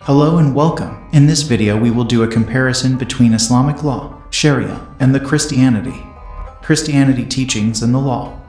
Hello and welcome. In this video we will do a comparison between Islamic law, Sharia, and the Christianity teachings and the law.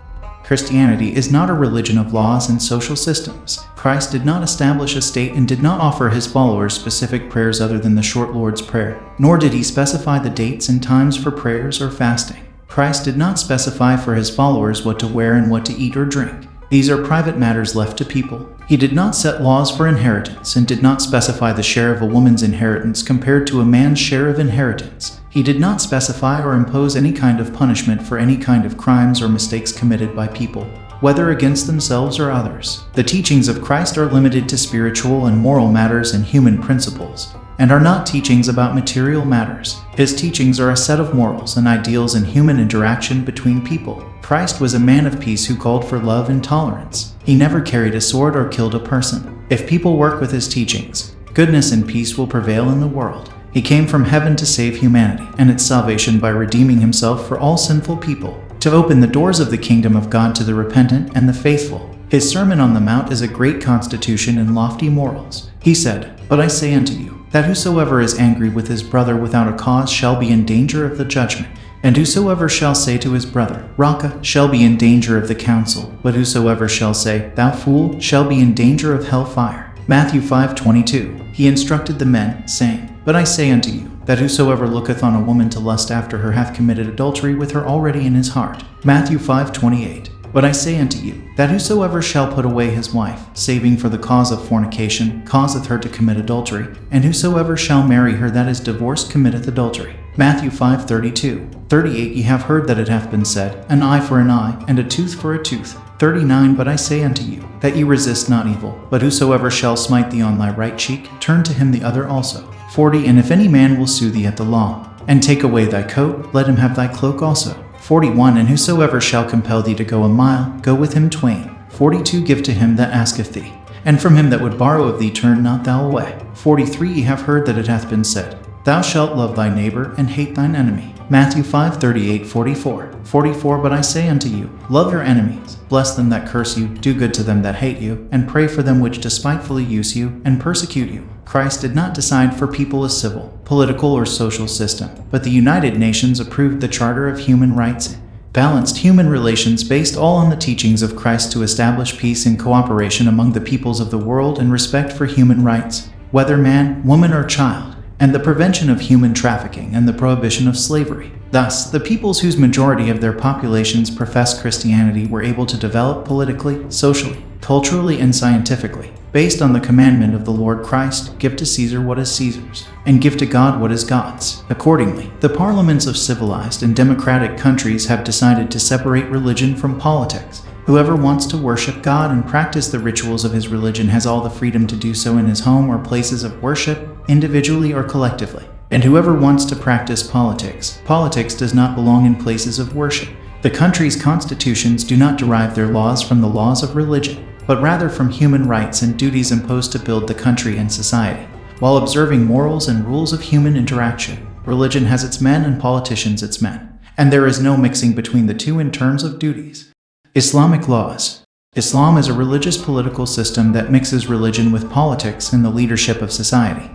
Christianity is not a religion of laws and social systems. Christ did not establish a state and did not offer his followers specific prayers other than the short Lord's Prayer, nor did he specify the dates and times for prayers or fasting. Christ did not specify for his followers what to wear and what to eat or drink. These are private matters left to people. He did not set laws for inheritance and did not specify the share of a woman's inheritance compared to a man's share of inheritance. He did not specify or impose any kind of punishment for any kind of crimes or mistakes committed by people, whether against themselves or others. The teachings of Christ are limited to spiritual and moral matters and human principles, and are not teachings about material matters. His teachings are a set of morals and ideals in human interaction between people. Christ was a man of peace who called for love and tolerance. He never carried a sword or killed a person. If people work with his teachings, goodness and peace will prevail in the world. He came from heaven to save humanity and its salvation by redeeming himself for all sinful people, to open the doors of the kingdom of God to the repentant and the faithful. His Sermon on the Mount is a great constitution and lofty morals. He said, "But I say unto you, that whosoever is angry with his brother without a cause shall be in danger of the judgment. And whosoever shall say to his brother, Raca, shall be in danger of the council. But whosoever shall say, Thou fool, shall be in danger of hell fire." Matthew 5:22. He instructed the men, saying, "But I say unto you, that whosoever looketh on a woman to lust after her hath committed adultery with her already in his heart." Matthew 5:28. "But I say unto you, that whosoever shall put away his wife, saving for the cause of fornication, causeth her to commit adultery, and whosoever shall marry her that is divorced committeth adultery." Matthew 5:32. 38. Ye have heard that it hath been said, An eye for an eye, and a tooth for a tooth. 39. But I say unto you, that ye resist not evil, but whosoever shall smite thee on thy right cheek, turn to him the other also. 40. And if any man will sue thee at the law, and take away thy coat, let him have thy cloak also. 41. And whosoever shall compel thee to go a mile, go with him twain. 42. Give to him that asketh thee, and from him that would borrow of thee turn not thou away. 43. Ye have heard that it hath been said, Thou shalt love thy neighbor, and hate thine enemy. Matthew 5:38, 44. 44. But I say unto you, love your enemies, bless them that curse you, do good to them that hate you, and pray for them which despitefully use you, and persecute you. Christ did not decide for people a civil, political, or social system, but the United Nations approved the Charter of Human Rights, balanced human relations based all on the teachings of Christ to establish peace and cooperation among the peoples of the world and respect for human rights, whether man, woman, or child, and the prevention of human trafficking and the prohibition of slavery. Thus, the peoples whose majority of their populations profess Christianity were able to develop politically, socially, culturally, and scientifically, based on the commandment of the Lord Christ, give to Caesar what is Caesar's, and give to God what is God's. Accordingly, the parliaments of civilized and democratic countries have decided to separate religion from politics. Whoever wants to worship God and practice the rituals of his religion has all the freedom to do so in his home or places of worship, individually or collectively. And whoever wants to practice politics does not belong in places of worship. The country's constitutions do not derive their laws from the laws of religion, but rather from human rights and duties imposed to build the country and society, while observing morals and rules of human interaction. Religion has its men and politicians its men, and there is no mixing between the two in terms of duties. Islamic laws. Islam is a religious political system that mixes religion with politics and the leadership of society,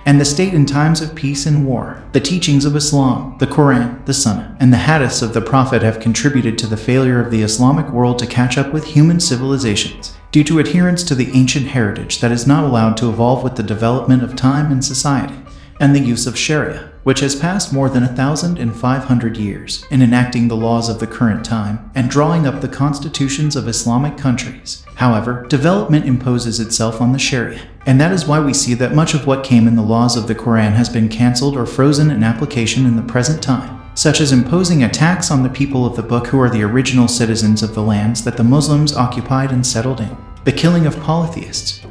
and the state in times of peace and war. The teachings of Islam, the Quran, the Sunnah, and the Hadiths of the Prophet have contributed to the failure of the Islamic world to catch up with human civilizations, due to adherence to the ancient heritage that is not allowed to evolve with the development of time and society, and the use of Sharia, which has passed more than 1,500 years in enacting the laws of the current time and drawing up the constitutions of Islamic countries. However, development imposes itself on the Sharia, and that is why we see that much of what came in the laws of the Quran has been cancelled or frozen in application in the present time, such as imposing a tax on the people of the book who are the original citizens of the lands that the Muslims occupied and settled in, the killing of polytheists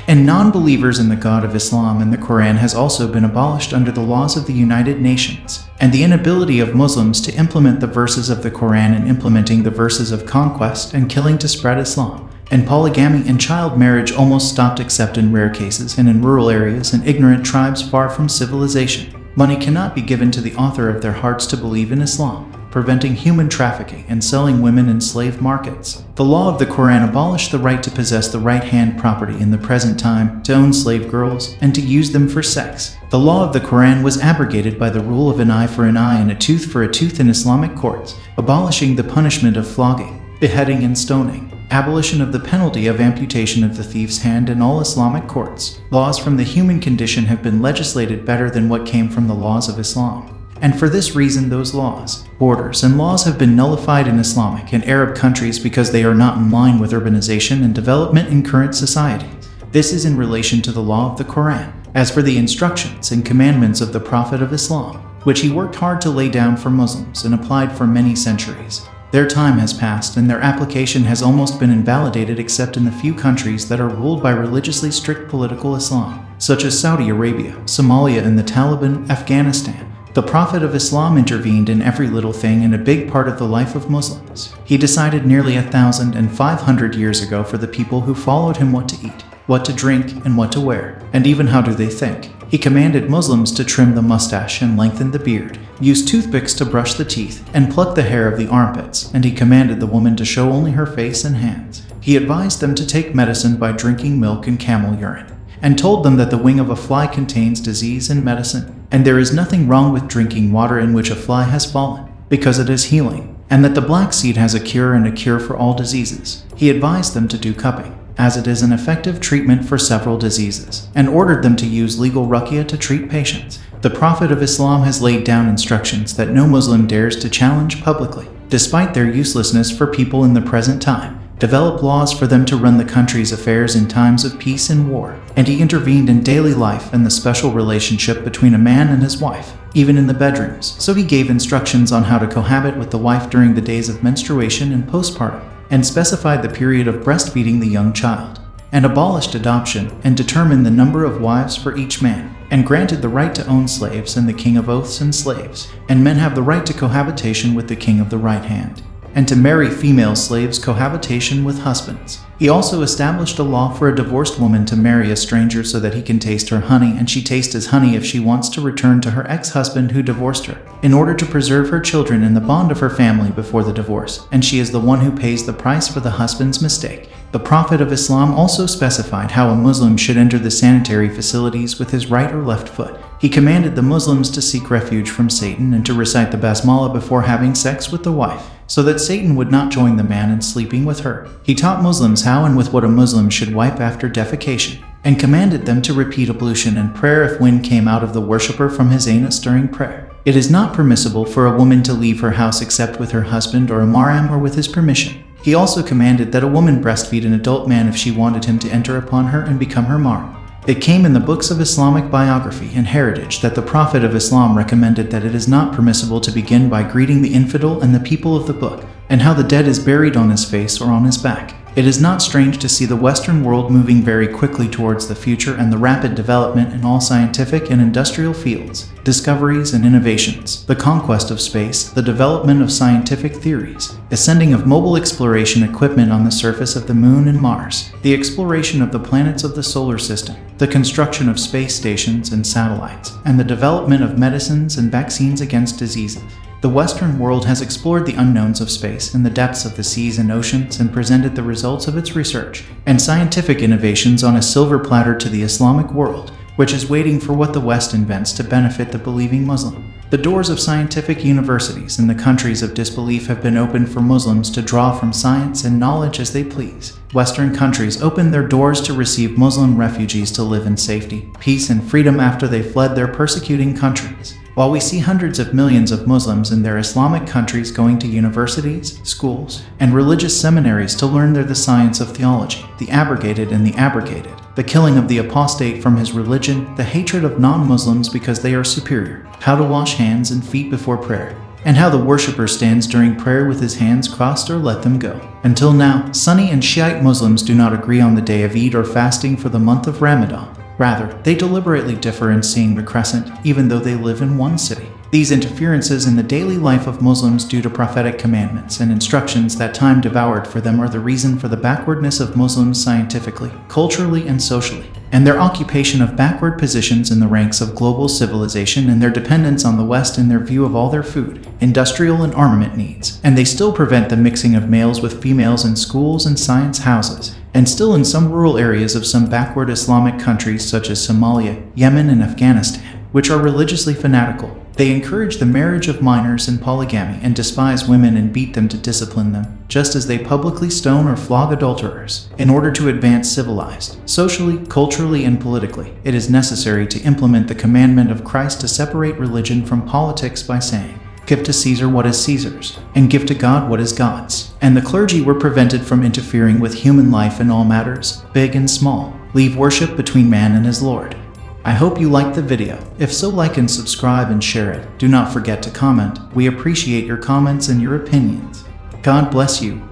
and non-believers in the God of Islam and the Quran has also been abolished under the laws of the United Nations, and the inability of Muslims to implement the verses of the Quran and implementing the verses of conquest and killing to spread Islam, and polygamy and child marriage almost stopped except in rare cases and in rural areas and ignorant tribes far from civilization. Money cannot be given to the author of their hearts to believe in Islam. preventing human trafficking and selling women in slave markets. The law of the Quran abolished the right to possess the right-hand property in the present time, to own slave girls, and to use them for sex. The law of the Quran was abrogated by the rule of an eye for an eye and a tooth for a tooth in Islamic courts, abolishing the punishment of flogging, beheading and stoning. Abolition of the penalty of amputation of the thief's hand in all Islamic courts. Laws from the human condition have been legislated better than what came from the laws of Islam. And for this reason those laws, borders, and laws have been nullified in Islamic and Arab countries because they are not in line with urbanization and development in current societies. This is in relation to the law of the Quran. As for the instructions and commandments of the Prophet of Islam, which he worked hard to lay down for Muslims and applied for many centuries, their time has passed and their application has almost been invalidated except in the few countries that are ruled by religiously strict political Islam, such as Saudi Arabia, Somalia and the Taliban, Afghanistan. The Prophet of Islam intervened in every little thing and a big part of the life of Muslims. He decided nearly 1,500 years ago for the people who followed him what to eat, what to drink, and what to wear, and even how do they think. He commanded Muslims to trim the mustache and lengthen the beard, use toothpicks to brush the teeth, and pluck the hair of the armpits, and he commanded the woman to show only her face and hands. He advised them to take medicine by drinking milk and camel urine, and told them that the wing of a fly contains disease and medicine, and there is nothing wrong with drinking water in which a fly has fallen, because it is healing, and that the black seed has a cure and a cure for all diseases. He advised them to do cupping, as it is an effective treatment for several diseases, and ordered them to use legal ruqyah to treat patients. The Prophet of Islam has laid down instructions that no Muslim dares to challenge publicly, despite their uselessness for people in the present time. Develop laws for them to run the country's affairs in times of peace and war, and he intervened in daily life and the special relationship between a man and his wife, even in the bedrooms. So he gave instructions on how to cohabit with the wife during the days of menstruation and postpartum, and specified the period of breastfeeding the young child, and abolished adoption, and determined the number of wives for each man, and granted the right to own slaves and the king of oaths and slaves, and men have the right to cohabitation with the king of the right hand, and to marry female slaves cohabitation with husbands. He also established a law for a divorced woman to marry a stranger so that he can taste her honey and she taste his honey if she wants to return to her ex-husband who divorced her, in order to preserve her children and the bond of her family before the divorce, and she is the one who pays the price for the husband's mistake. The Prophet of Islam also specified how a Muslim should enter the sanitary facilities with his right or left foot. He commanded the Muslims to seek refuge from Satan and to recite the Basmala before having sex with the wife, so that Satan would not join the man in sleeping with her. He taught Muslims how and with what a Muslim should wipe after defecation, and commanded them to repeat ablution and prayer if wind came out of the worshipper from his anus during prayer. It is not permissible for a woman to leave her house except with her husband or a mahram or with his permission. He also commanded that a woman breastfeed an adult man if she wanted him to enter upon her and become her mahram. It came in the books of Islamic biography and heritage that the Prophet of Islam recommended that it is not permissible to begin by greeting the infidel and the people of the book, and how the dead is buried on his face or on his back. It is not strange to see the Western world moving very quickly towards the future and the rapid development in all scientific and industrial fields, discoveries and innovations, the conquest of space, the development of scientific theories, the sending of mobile exploration equipment on the surface of the Moon and Mars, the exploration of the planets of the solar system, the construction of space stations and satellites, and the development of medicines and vaccines against diseases. The Western world has explored the unknowns of space and the depths of the seas and oceans and presented the results of its research and scientific innovations on a silver platter to the Islamic world, which is waiting for what the West invents to benefit the believing Muslim. The doors of scientific universities in the countries of disbelief have been opened for Muslims to draw from science and knowledge as they please. Western countries opened their doors to receive Muslim refugees to live in safety, peace, and freedom after they fled their persecuting countries. While we see hundreds of millions of Muslims in their Islamic countries going to universities, schools, and religious seminaries to learn the science of theology, the abrogated and the abrogated, the killing of the apostate from his religion, the hatred of non-Muslims because they are superior, how to wash hands and feet before prayer, and how the worshipper stands during prayer with his hands crossed or let them go. Until now, Sunni and Shiite Muslims do not agree on the day of Eid or fasting for the month of Ramadan. Rather, they deliberately differ in seeing the crescent, even though they live in one city. These interferences in the daily life of Muslims due to prophetic commandments and instructions that time devoured for them are the reason for the backwardness of Muslims scientifically, culturally, and socially. and their occupation of backward positions in the ranks of global civilization and their dependence on the West in their view of all their food, industrial and armament needs. And they still prevent the mixing of males with females in schools and science houses. And still in some rural areas of some backward Islamic countries such as Somalia, Yemen, and Afghanistan, which are religiously fanatical, they encourage the marriage of minors and polygamy and despise women and beat them to discipline them, just as they publicly stone or flog adulterers. In order to advance civilized, socially, culturally, and politically, it is necessary to implement the commandment of Christ to separate religion from politics by saying, "Give to Caesar what is Caesar's, and give to God what is God's." And the clergy were prevented from interfering with human life in all matters, big and small. Leave worship between man and his Lord. I hope you liked the video. If so, like and subscribe and share it. Do not forget to comment. We appreciate your comments and your opinions. God bless you.